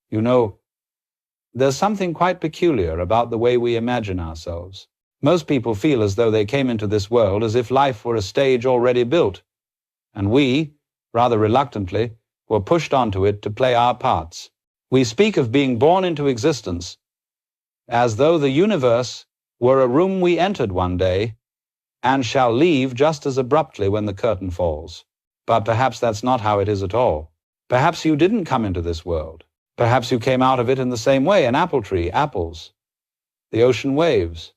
You know, there's something quite peculiar about the way we imagine ourselves. Most people feel as though they came into this world as if life were a stage already built, and we, rather reluctantly, were pushed onto it to play our parts. We speak of being born into existence as though the universe were a room we entered one day and shall leave just as abruptly when the curtain falls. But perhaps that's not how it is at all. Perhaps you didn't come into this world. Perhaps you came out of it in the same way: an apple tree, apples, the ocean waves,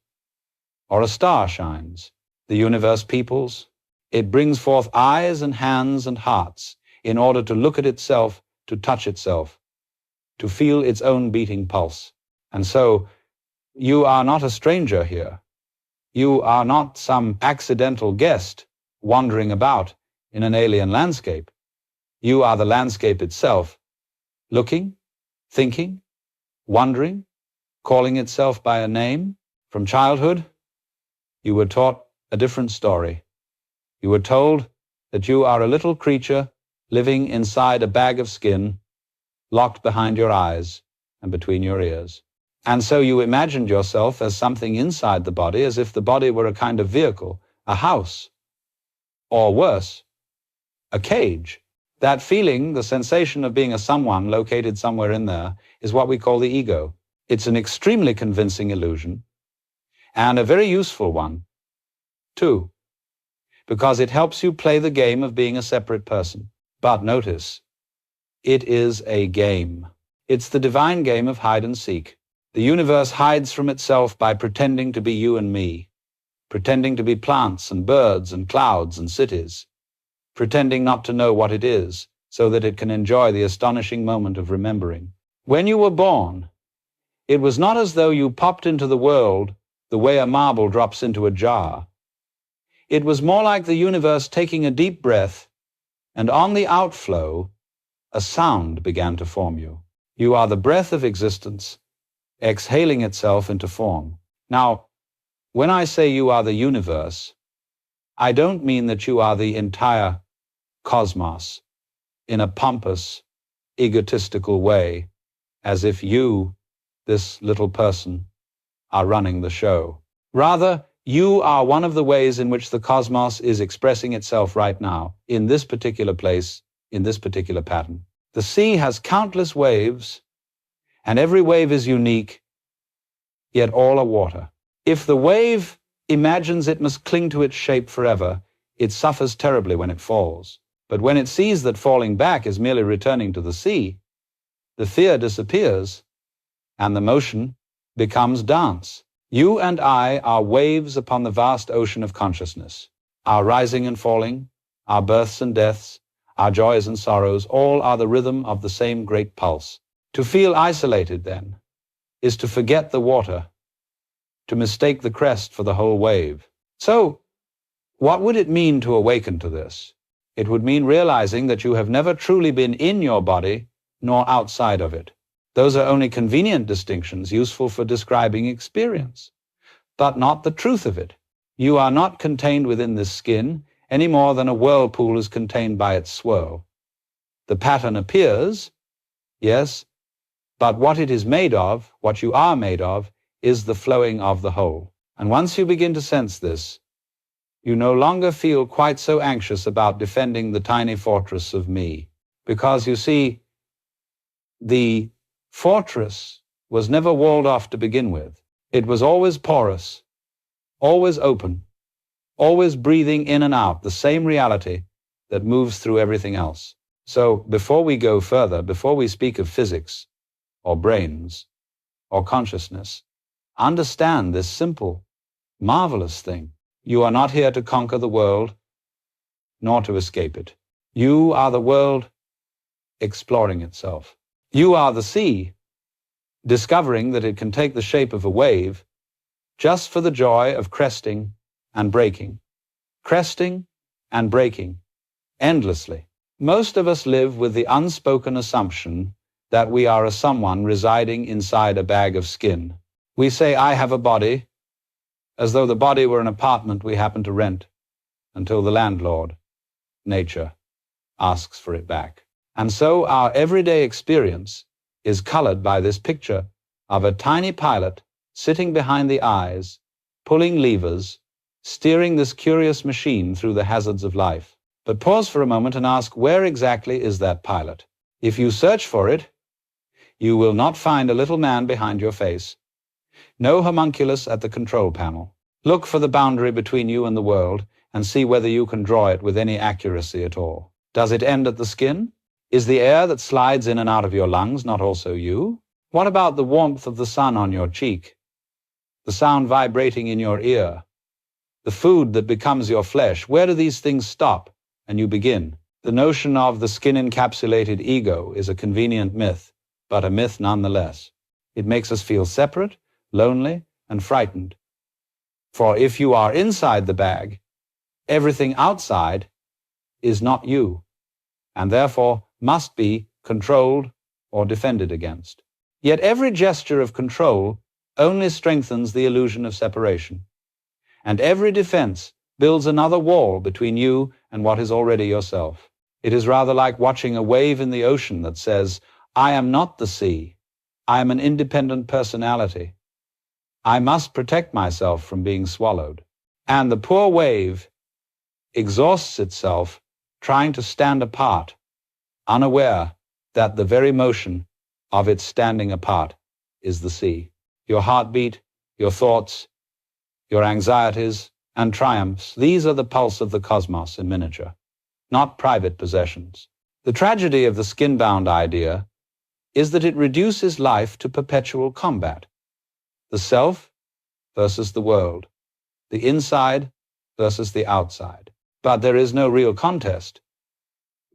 or a star shines. The universe peoples. It brings forth eyes and hands and hearts in order to look at itself, to touch itself, to feel its own beating pulse. And so, you are not a stranger here. You are not some accidental guest wandering about in an alien landscape. You are the landscape itself, looking, thinking, wondering, calling itself by a name. From childhood, you were taught a different story. You were told that you are a little creature living inside a bag of skin, locked behind your eyes and between your ears. And so you imagined yourself as something inside the body, as if the body were a kind of vehicle, a house, or worse, a cage. That feeling, the sensation of being a someone located somewhere in there, is what we call the ego. It's an extremely convincing illusion, and a very useful one, too, because it helps you play the game of being a separate person. But notice, it is a game. It's the divine game of hide and seek. The universe hides from itself by pretending to be you and me, pretending to be plants and birds and clouds and cities, pretending not to know what it is, so that it can enjoy the astonishing moment of remembering. When you were born, it was not as though you popped into the world the way a marble drops into a jar. It was more like the universe taking a deep breath, and on the outflow, a sound began to form you. You are the breath of existence, exhaling itself into form. Now, when I say you are the universe, I don't mean that you are the entire cosmos in a pompous, egotistical way, as if you, this little person, are running the show. Rather, you are one of the ways in which the cosmos is expressing itself right now, in this particular place, in this particular pattern. The sea has countless waves, and every wave is unique, yet all are water. If the wave imagines it must cling to its shape forever, it suffers terribly when it falls. But when it sees that falling back is merely returning to the sea, the fear disappears, and the motion becomes dance. You and I are waves upon the vast ocean of consciousness. Our rising and falling, our births and deaths, our joys and sorrows, all are the rhythm of the same great pulse. To feel isolated, then, is to forget the water, to mistake the crest for the whole wave. So, what would it mean to awaken to this? It would mean realizing that you have never truly been in your body, nor outside of it. Those are only convenient distinctions useful for describing experience, but not the truth of it. You are not contained within this skin any more than a whirlpool is contained by its swirl. The pattern appears, yes, but what it is made of, what you are made of, is the flowing of the whole. And once you begin to sense this, you no longer feel quite so anxious about defending the tiny fortress of me. Because you see, the fortress was never walled off to begin with. It was always porous, always open, always breathing in and out the same reality that moves through everything else. So before we go further, before we speak of physics, or brains, or consciousness, understand this simple, marvelous thing. You are not here to conquer the world, nor to escape it. You are the world exploring itself. You are the sea, discovering that it can take the shape of a wave just for the joy of cresting and breaking, endlessly. Most of us live with the unspoken assumption that we are a someone residing inside a bag of skin. We say, I have a body, as though the body were an apartment we happen to rent, until the landlord, nature, asks for it back. And so our everyday experience is colored by this picture of a tiny pilot sitting behind the eyes, pulling levers, steering this curious machine through the hazards of life. But pause for a moment and ask, where exactly is that pilot? If you search for it, you will not find a little man behind your face. No homunculus at the control panel. Look for the boundary between you and the world and see whether you can draw it with any accuracy at all. Does it end at the skin? Is the air that slides in and out of your lungs not also you? What about the warmth of the sun on your cheek? The sound vibrating in your ear? The food that becomes your flesh? Where do these things stop and you begin? The notion of the skin-encapsulated ego is a convenient myth, but a myth nonetheless. It makes us feel separate, lonely, and frightened. For if you are inside the bag, everything outside is not you, and therefore must be controlled or defended against. Yet every gesture of control only strengthens the illusion of separation, and every defense builds another wall between you and what is already yourself. It is rather like watching a wave in the ocean that says, I am not the sea. I am an independent personality. I must protect myself from being swallowed. And the poor wave exhausts itself trying to stand apart, unaware that the very motion of its standing apart is the sea. Your heartbeat, your thoughts, your anxieties and triumphs, these are the pulse of the cosmos in miniature, not private possessions. The tragedy of the skin-bound idea is that it reduces life to perpetual combat. The self versus the world, the inside versus the outside. But there is no real contest,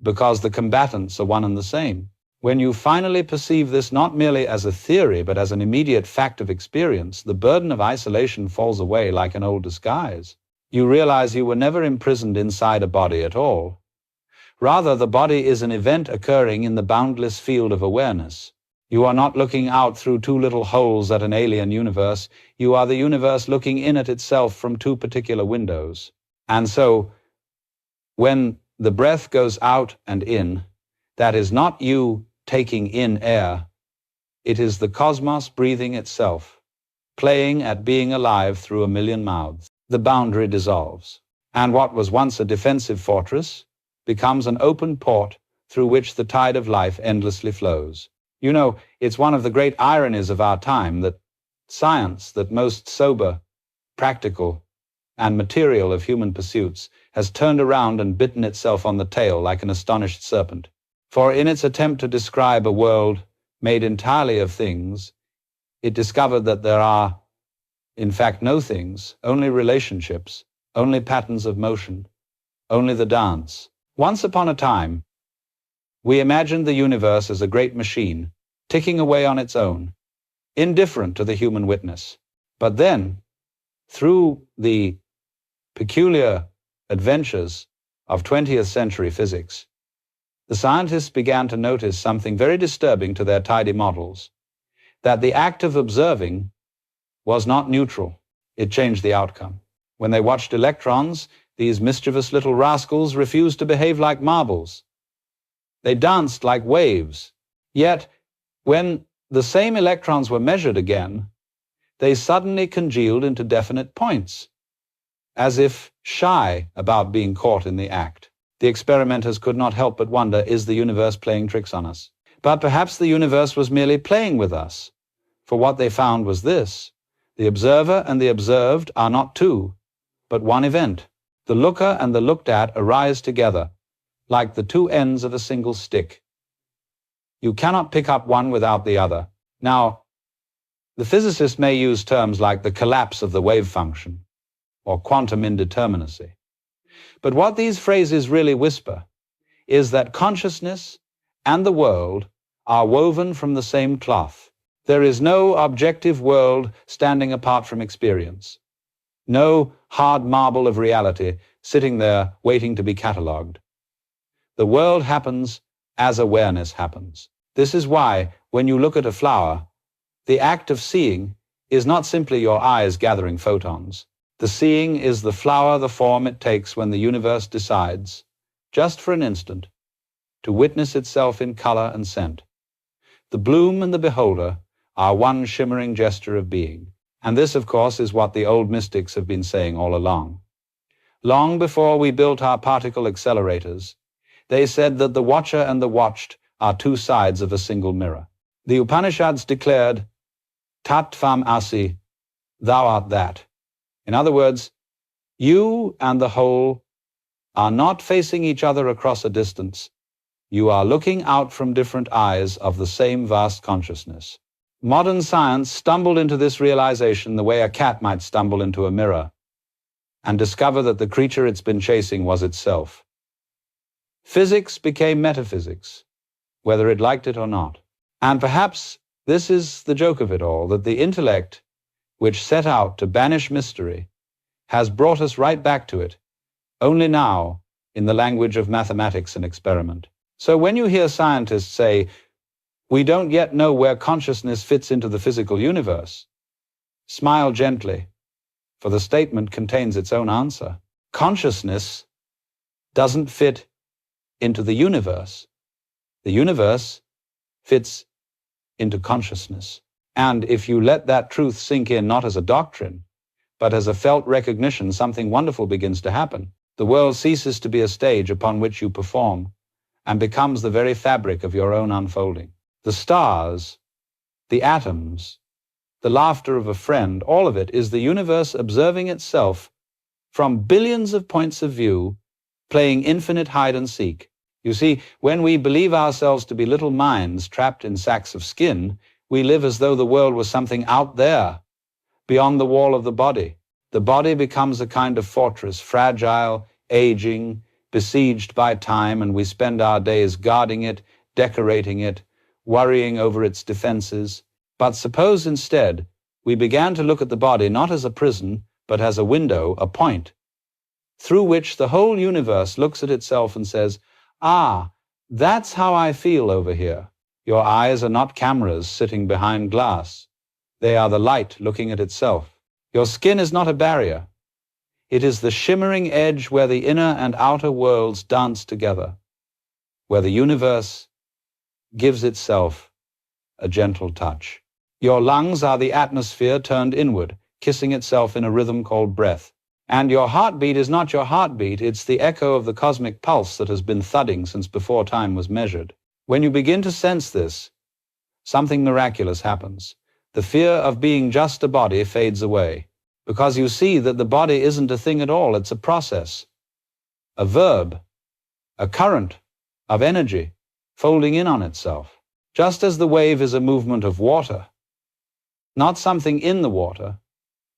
because the combatants are one and the same. When you finally perceive this not merely as a theory, but as an immediate fact of experience, the burden of isolation falls away like an old disguise. You realize you were never imprisoned inside a body at all. Rather, the body is an event occurring in the boundless field of awareness. You are not looking out through two little holes at an alien universe. You are the universe looking in at itself from two particular windows. And so, when the breath goes out and in, that is not you taking in air. It is the cosmos breathing itself, playing at being alive through a million mouths. The boundary dissolves, and what was once a defensive fortress becomes an open port through which the tide of life endlessly flows. You know, it's one of the great ironies of our time that science, that most sober, practical, and material of human pursuits, has turned around and bitten itself on the tail like an astonished serpent. For in its attempt to describe a world made entirely of things, it discovered that there are, in fact, no things, only relationships, only patterns of motion, only the dance. Once upon a time, we imagined the universe as a great machine, ticking away on its own, indifferent to the human witness. But then, through the peculiar adventures of 20th century physics, the scientists began to notice something very disturbing to their tidy models, that the act of observing was not neutral. It changed the outcome. When they watched electrons, these mischievous little rascals refused to behave like marbles. They danced like waves. Yet, when the same electrons were measured again, they suddenly congealed into definite points, as if shy about being caught in the act. The experimenters could not help but wonder, is the universe playing tricks on us? But perhaps the universe was merely playing with us, for what they found was this: the observer and the observed are not two, but one event. The looker and the looked at arise together, like the two ends of a single stick. You cannot pick up one without the other. Now, the physicist may use terms like the collapse of the wave function, or quantum indeterminacy. But what these phrases really whisper is that consciousness and the world are woven from the same cloth. There is no objective world standing apart from experience. No hard marble of reality sitting there waiting to be catalogued. The world happens as awareness happens. This is why, when you look at a flower, the act of seeing is not simply your eyes gathering photons. The seeing is the flower, the form it takes when the universe decides, just for an instant, to witness itself in color and scent. The bloom and the beholder are one shimmering gesture of being. And this, of course, is what the old mystics have been saying all along. Long before we built our particle accelerators, they said that the watcher and the watched are two sides of a single mirror. The Upanishads declared, Tat Tvam Asi, thou art that. In other words, you and the whole are not facing each other across a distance. You are looking out from different eyes of the same vast consciousness. Modern science stumbled into this realization the way a cat might stumble into a mirror and discover that the creature it's been chasing was itself. Physics became metaphysics, whether it liked it or not. And perhaps this is the joke of it all, that the intellect, which set out to banish mystery, has brought us right back to it, only now in the language of mathematics and experiment. So when you hear scientists say, we don't yet know where consciousness fits into the physical universe, smile gently, for the statement contains its own answer. Consciousness doesn't fit into the universe. The universe fits into consciousness. And if you let that truth sink in not as a doctrine, but as a felt recognition, something wonderful begins to happen. The world ceases to be a stage upon which you perform and becomes the very fabric of your own unfolding. The stars, the atoms, the laughter of a friend, all of it is the universe observing itself from billions of points of view, playing infinite hide and seek. You see, when we believe ourselves to be little minds trapped in sacks of skin, we live as though the world was something out there, beyond the wall of the body. The body becomes a kind of fortress, fragile, aging, besieged by time, and we spend our days guarding it, decorating it, worrying over its defenses. But suppose instead we began to look at the body not as a prison, but as a window, a point, through which the whole universe looks at itself and says, ah, that's how I feel over here. Your eyes are not cameras sitting behind glass. They are the light looking at itself. Your skin is not a barrier. It is the shimmering edge where the inner and outer worlds dance together, where the universe gives itself a gentle touch. Your lungs are the atmosphere turned inward, kissing itself in a rhythm called breath. And your heartbeat is not your heartbeat, it's the echo of the cosmic pulse that has been thudding since before time was measured. When you begin to sense this, something miraculous happens. The fear of being just a body fades away, because you see that the body isn't a thing at all, it's a process, a verb, a current of energy folding in on itself. Just as the wave is a movement of water, not something in the water,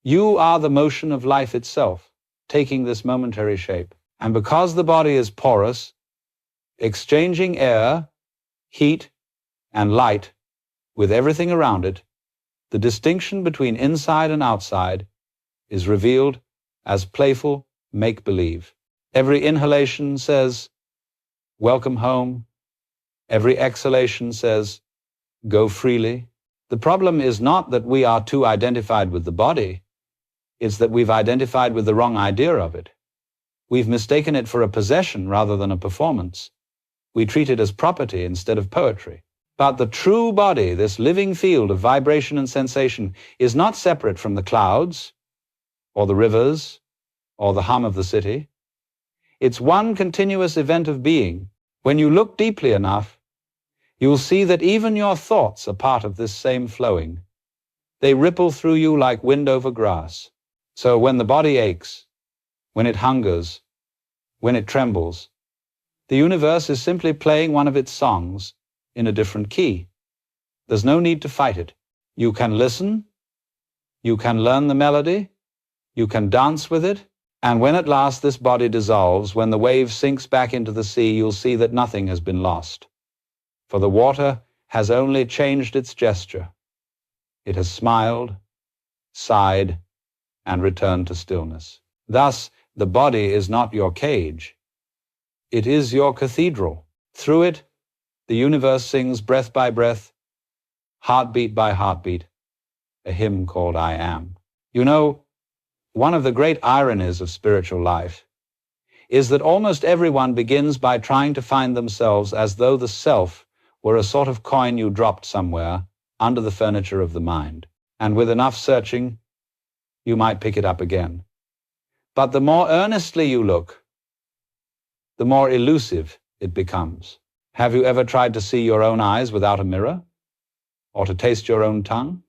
you are the motion of life itself, taking this momentary shape. And because the body is porous, exchanging air, heat, and light with everything around it, the distinction between inside and outside is revealed as playful make-believe. Every inhalation says, welcome home. Every exhalation says, go freely. The problem is not that we are too identified with the body, it's that we've identified with the wrong idea of it. We've mistaken it for a possession rather than a performance. We treat it as property instead of poetry. But the true body, this living field of vibration and sensation, is not separate from the clouds, or the rivers, or the hum of the city. It's one continuous event of being. When you look deeply enough, you'll see that even your thoughts are part of this same flowing. They ripple through you like wind over grass. So when the body aches, when it hungers, when it trembles, the universe is simply playing one of its songs in a different key. There's no need to fight it. You can listen, you can learn the melody, you can dance with it, and when at last this body dissolves, when the wave sinks back into the sea, you'll see that nothing has been lost. For the water has only changed its gesture. It has smiled, sighed, and returned to stillness. Thus, the body is not your cage. It is your cathedral. Through it, the universe sings breath by breath, heartbeat by heartbeat, a hymn called I Am. You know, one of the great ironies of spiritual life is that almost everyone begins by trying to find themselves as though the self were a sort of coin you dropped somewhere under the furniture of the mind, and with enough searching, you might pick it up again. But the more earnestly you look, the more elusive it becomes. Have you ever tried to see your own eyes without a mirror? Or to taste your own tongue?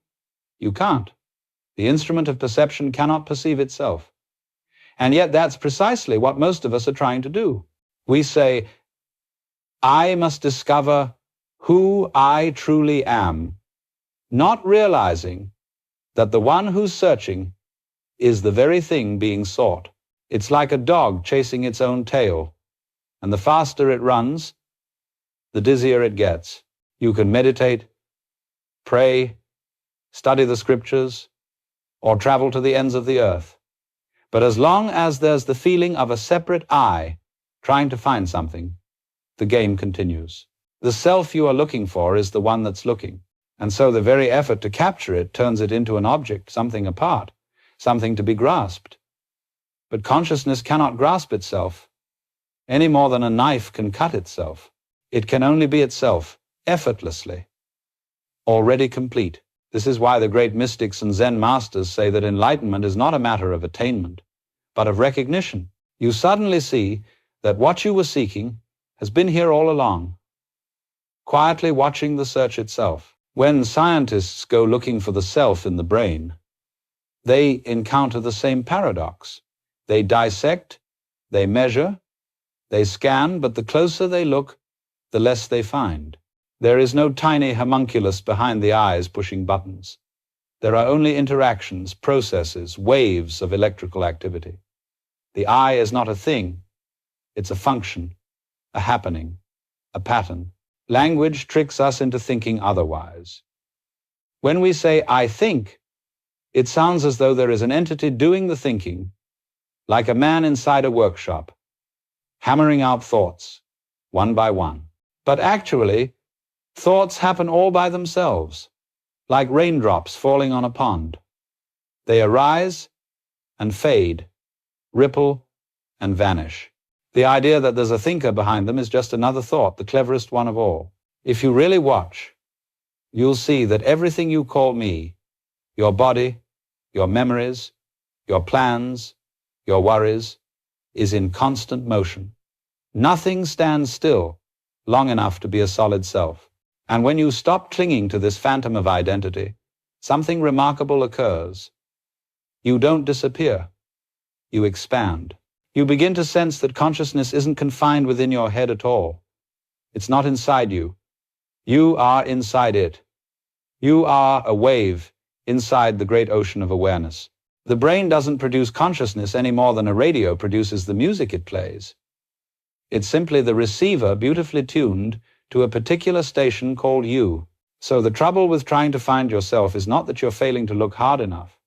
You can't. The instrument of perception cannot perceive itself. And yet that's precisely what most of us are trying to do. We say, I must discover who I truly am, not realizing that the one who's searching is the very thing being sought. It's like a dog chasing its own tail, and the faster it runs, the dizzier it gets. You can meditate, pray, study the scriptures, or travel to the ends of the earth. But as long as there's the feeling of a separate I trying to find something, the game continues. The self you are looking for is the one that's looking, and so the very effort to capture it turns it into an object, something apart, something to be grasped. But consciousness cannot grasp itself, any more than a knife can cut itself. It can only be itself, effortlessly, already complete. This is why the great mystics and Zen masters say that enlightenment is not a matter of attainment, but of recognition. You suddenly see that what you were seeking has been here all along, quietly watching the search itself. When scientists go looking for the self in the brain, they encounter the same paradox. They dissect, they measure, they scan, but the closer they look, the less they find. There is no tiny homunculus behind the eyes pushing buttons. There are only interactions, processes, waves of electrical activity. The eye is not a thing. It's a function, a happening, a pattern. Language tricks us into thinking otherwise. When we say, I think, it sounds as though there is an entity doing the thinking, like a man inside a workshop, hammering out thoughts, one by one. But actually, thoughts happen all by themselves, like raindrops falling on a pond. They arise and fade, ripple and vanish. The idea that there's a thinker behind them is just another thought, the cleverest one of all. If you really watch, you'll see that everything you call me, your body, your memories, your plans, your worries, is in constant motion. Nothing stands still long enough to be a solid self. And when you stop clinging to this phantom of identity, something remarkable occurs. You don't disappear. You expand. You begin to sense that consciousness isn't confined within your head at all. It's not inside you. You are inside it. You are a wave inside the great ocean of awareness. The brain doesn't produce consciousness any more than a radio produces the music it plays. It's simply the receiver beautifully tuned to a particular station called you. So the trouble with trying to find yourself is not that you're failing to look hard enough.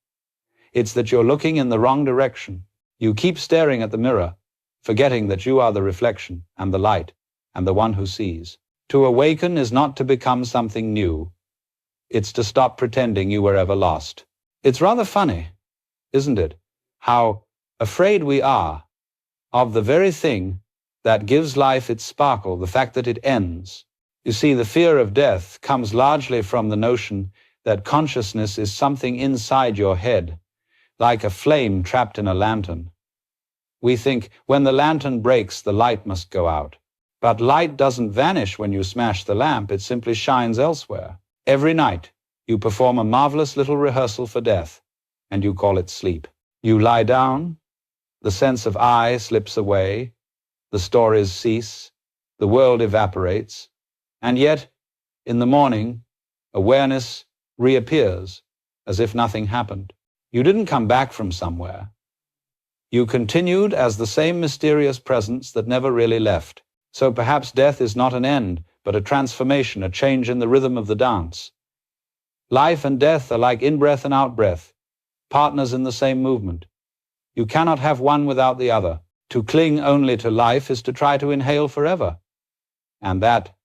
It's that you're looking in the wrong direction. You keep staring at the mirror, forgetting that you are the reflection and the light and the one who sees. To awaken is not to become something new. It's to stop pretending you were ever lost. It's rather funny, isn't it, how afraid we are of the very thing that gives life its sparkle, the fact that it ends. You see, the fear of death comes largely from the notion that consciousness is something inside your head, like a flame trapped in a lantern. We think when the lantern breaks, the light must go out. But light doesn't vanish when you smash the lamp, it simply shines elsewhere. Every night, you perform a marvelous little rehearsal for death, and you call it sleep. You lie down, the sense of I slips away, the stories cease, the world evaporates, and yet, in the morning, awareness reappears as if nothing happened. You didn't come back from somewhere. You continued as the same mysterious presence that never really left. So perhaps death is not an end, but a transformation, a change in the rhythm of the dance. Life and death are like in-breath and out-breath, partners in the same movement. You cannot have one without the other. To cling only to life is to try to inhale forever. And that,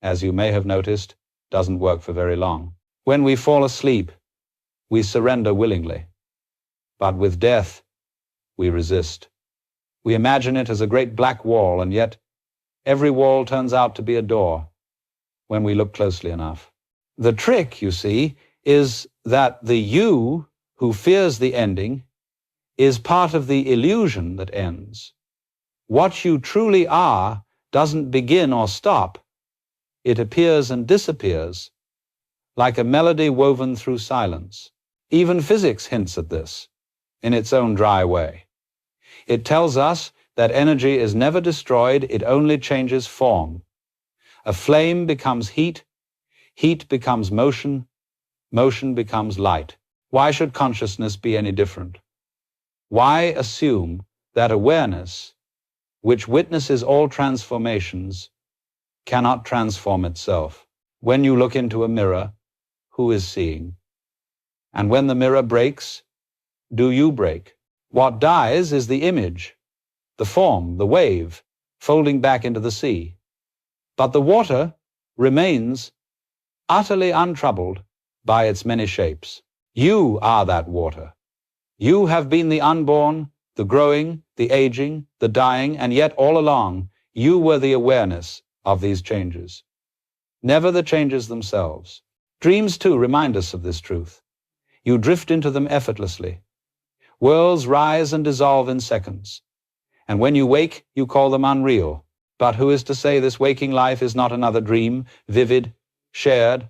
as you may have noticed, doesn't work for very long. When we fall asleep, we surrender willingly. But with death, we resist. We imagine it as a great black wall, and yet every wall turns out to be a door. when we look closely enough. The trick, you see, is that the you who fears the ending is part of the illusion that ends. What you truly are doesn't begin or stop. It appears and disappears, like a melody woven through silence. Even physics hints at this, in its own dry way. It tells us that energy is never destroyed, it only changes form. A flame becomes heat, heat becomes motion, motion becomes light. Why should consciousness be any different? Why assume that awareness, which witnesses all transformations, cannot transform itself? When you look into a mirror, who is seeing? And when the mirror breaks, do you break? What dies is the image, the form, the wave, folding back into the sea. But the water remains utterly untroubled by its many shapes. You are that water. You have been the unborn, the growing, the aging, the dying, and yet all along, you were the awareness of these changes, never the changes themselves. Dreams, too, remind us of this truth. You drift into them effortlessly. Worlds rise and dissolve in seconds. And when you wake, you call them unreal. But who is to say this waking life is not another dream, vivid, shared,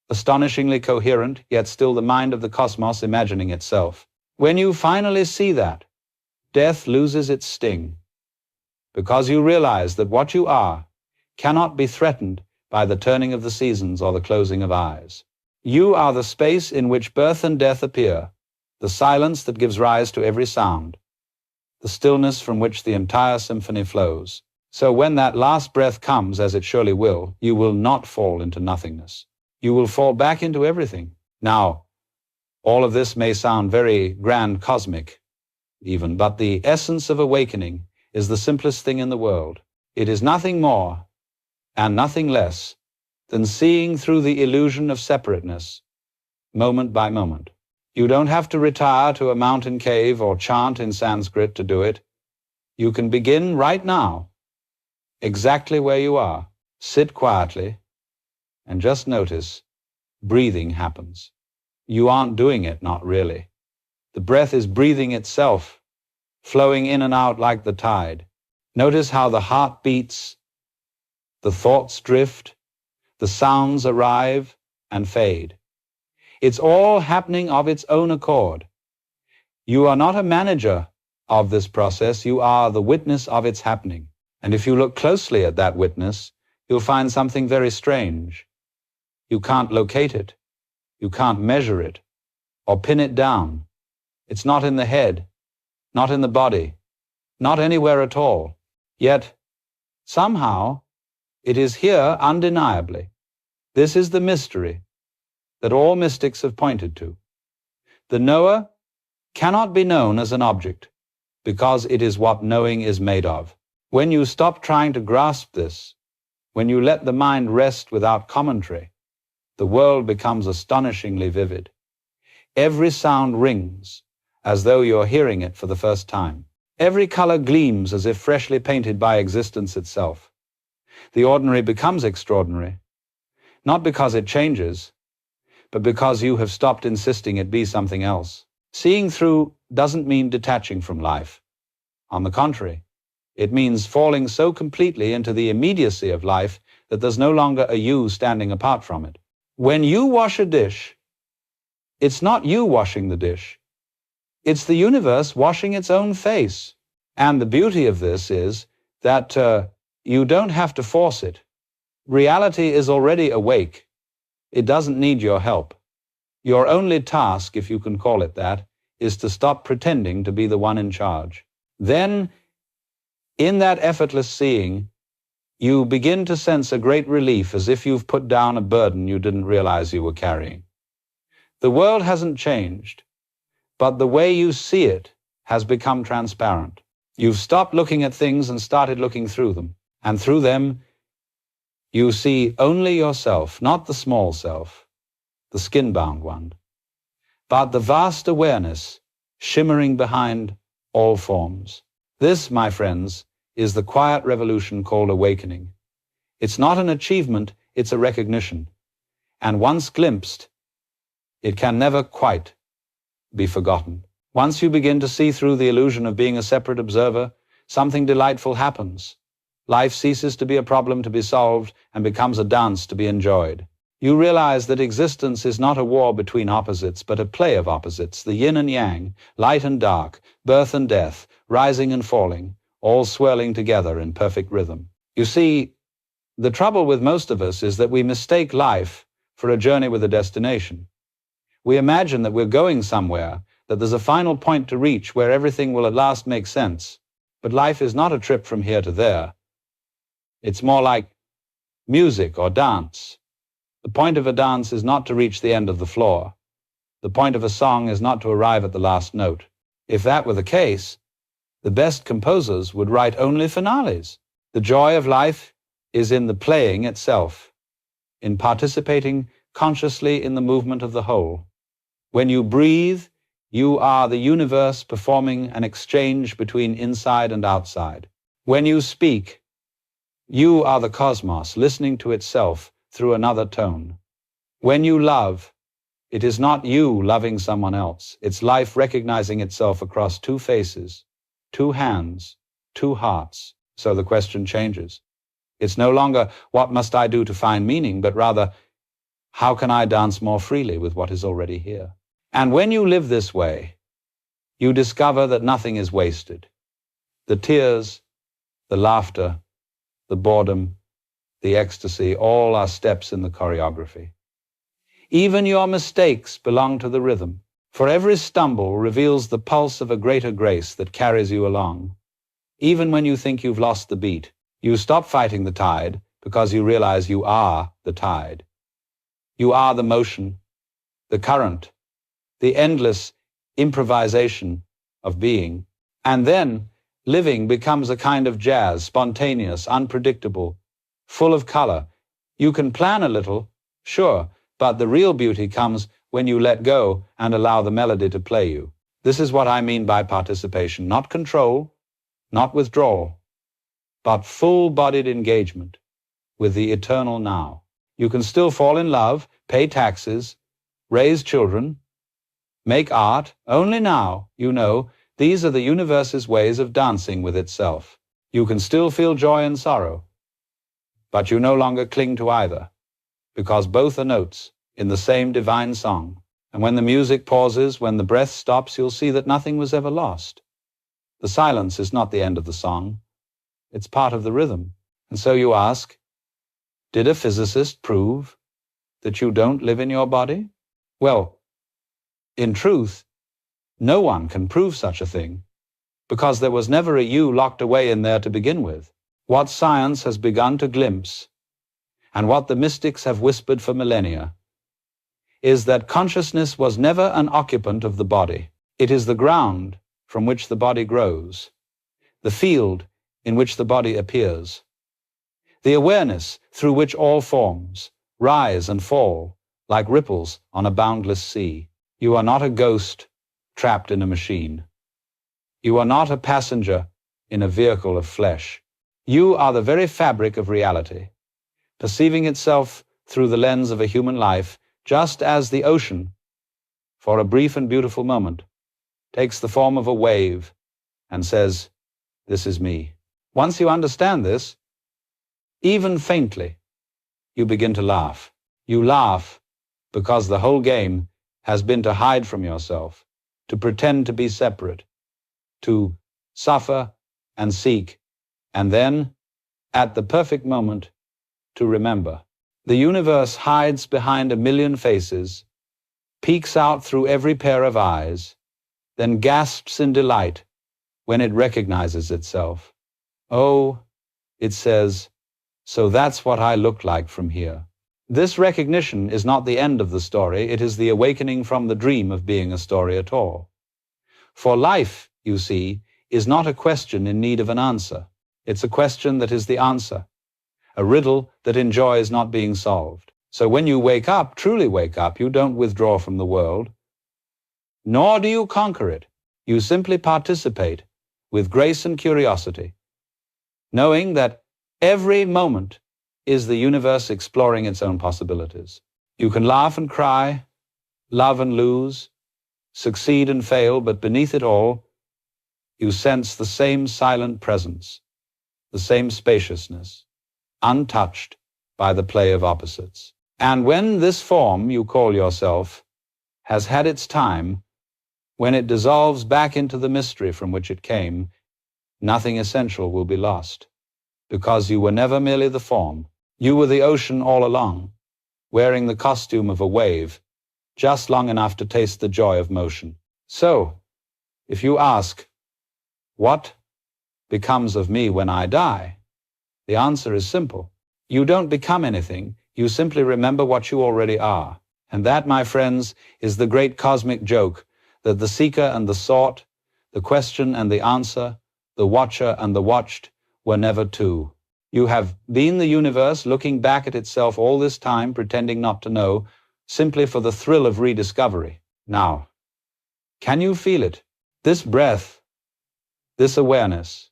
astonishingly coherent, yet still the mind of the cosmos imagining itself? When you finally see that, death loses its sting, because you realize that what you are cannot be threatened by the turning of the seasons or the closing of eyes. You are the space in which birth and death appear, the silence that gives rise to every sound, the stillness from which the entire symphony flows. So when that last breath comes, as it surely will, you will not fall into nothingness. You will fall back into everything. Now, all of this may sound very grand, cosmic, even, but the essence of awakening is the simplest thing in the world. It is nothing more and nothing less than seeing through the illusion of separateness, moment by moment. You don't have to retire to a mountain cave or chant in Sanskrit to do it. You can begin right now, exactly where you are. Sit quietly and just notice breathing happens. You aren't doing it, not really. The breath is breathing itself, flowing in and out like the tide. Notice how the heart beats, the thoughts drift, the sounds arrive and fade. It's all happening of its own accord. You are not a manager of this process, you are the witness of its happening. And if you look closely at that witness, you'll find something very strange. You can't locate it, you can't measure it, or pin it down. It's not in the head, not in the body, not anywhere at all. Yet, somehow, it is here undeniably. This is the mystery that all mystics have pointed to. The knower cannot be known as an object, because it is what knowing is made of. When you stop trying to grasp this, when you let the mind rest without commentary, the world becomes astonishingly vivid. Every sound rings as though you're hearing it for the first time. Every color gleams as if freshly painted by existence itself. The ordinary becomes extraordinary, not because it changes, but because you have stopped insisting it be something else. Seeing through doesn't mean detaching from life. On the contrary, it means falling so completely into the immediacy of life that there's no longer a you standing apart from it. When you wash a dish, it's not you washing the dish. It's the universe washing its own face. And the beauty of this is that you don't have to force it. Reality is already awake. It doesn't need your help. Your only task, if you can call it that, is to stop pretending to be the one in charge. Then, in that effortless seeing, you begin to sense a great relief, as if you've put down a burden you didn't realize you were carrying. The world hasn't changed, but the way you see it has become transparent. You've stopped looking at things and started looking through them. And through them, you see only yourself, not the small self, the skin-bound one, but the vast awareness shimmering behind all forms. This, my friends, is the quiet revolution called awakening. It's not an achievement, it's a recognition. And once glimpsed, it can never quite be forgotten. Once you begin to see through the illusion of being a separate observer, something delightful happens. Life ceases to be a problem to be solved and becomes a dance to be enjoyed. You realize that existence is not a war between opposites, but a play of opposites, the yin and yang, light and dark, birth and death, rising and falling, all swirling together in perfect rhythm. You see, the trouble with most of us is that we mistake life for a journey with a destination. We imagine that we're going somewhere, that there's a final point to reach where everything will at last make sense. But life is not a trip from here to there. It's more like music or dance. The point of a dance is not to reach the end of the floor. The point of a song is not to arrive at the last note. If that were the case, the best composers would write only finales. The joy of life is in the playing itself, in participating consciously in the movement of the whole. When you breathe, you are the universe performing an exchange between inside and outside. When you speak, you are the cosmos listening to itself through another tone. When you love, it is not you loving someone else. It's life recognizing itself across two faces, two hands, two hearts. So the question changes. It's no longer, what must I do to find meaning, but rather, how can I dance more freely with what is already here? And when you live this way, you discover that nothing is wasted. The tears, the laughter, the boredom, the ecstasy, all are steps in the choreography. Even your mistakes belong to the rhythm, for every stumble reveals the pulse of a greater grace that carries you along. Even when you think you've lost the beat, you stop fighting the tide because you realize you are the tide. You are the motion, the current, the endless improvisation of being. And then living becomes a kind of jazz, spontaneous, unpredictable, full of color. You can plan a little, sure, but the real beauty comes when you let go and allow the melody to play you. This is what I mean by participation, not control, not withdrawal, but full-bodied engagement with the eternal now. You can still fall in love, pay taxes, raise children, make art, only now, you know, these are the universe's ways of dancing with itself. You can still feel joy and sorrow, but you no longer cling to either, because both are notes in the same divine song. And when the music pauses, when the breath stops, you'll see that nothing was ever lost. The silence is not the end of the song. It's part of the rhythm. And so you ask, did a physicist prove that you don't live in your body? Well, in truth, no one can prove such a thing, because there was never a you locked away in there to begin with. What science has begun to glimpse, and what the mystics have whispered for millennia, is that consciousness was never an occupant of the body. It is the ground from which the body grows, the field in which the body appears, the awareness through which all forms rise and fall like ripples on a boundless sea. You are not a ghost trapped in a machine. You are not a passenger in a vehicle of flesh. You are the very fabric of reality, perceiving itself through the lens of a human life, just as the ocean, for a brief and beautiful moment, takes the form of a wave and says, "This is me." Once you understand this, even faintly, you begin to laugh. You laugh because the whole game has been to hide from yourself, to pretend to be separate, to suffer and seek, and then, at the perfect moment, to remember. The universe hides behind a million faces, peeks out through every pair of eyes, then gasps in delight when it recognizes itself. Oh, it says, so that's what I look like from here. This recognition is not the end of the story, it is the awakening from the dream of being a story at all. For life, you see, is not a question in need of an answer. It's a question that is the answer, a riddle that enjoys not being solved. So when you wake up, truly wake up, you don't withdraw from the world, nor do you conquer it. You simply participate with grace and curiosity, knowing that every moment is the universe exploring its own possibilities. You can laugh and cry, love and lose, succeed and fail, but beneath it all, you sense the same silent presence, the same spaciousness, untouched by the play of opposites. And when this form you call yourself has had its time, when it dissolves back into the mystery from which it came, nothing essential will be lost, because you were never merely the form. You were the ocean all along, wearing the costume of a wave, just long enough to taste the joy of motion. So, if you ask, what becomes of me when I die? The answer is simple. You don't become anything, you simply remember what you already are. And that, my friends, is the great cosmic joke, that the seeker and the sought, the question and the answer, the watcher and the watched, were never two. You have been the universe looking back at itself all this time, pretending not to know, simply for the thrill of rediscovery. Now, can you feel it? This breath, this awareness,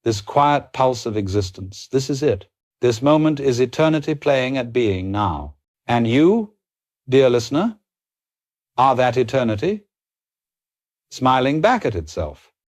this quiet pulse of existence, this is it. This moment is eternity playing at being now. And you, dear listener, are that eternity, smiling back at itself.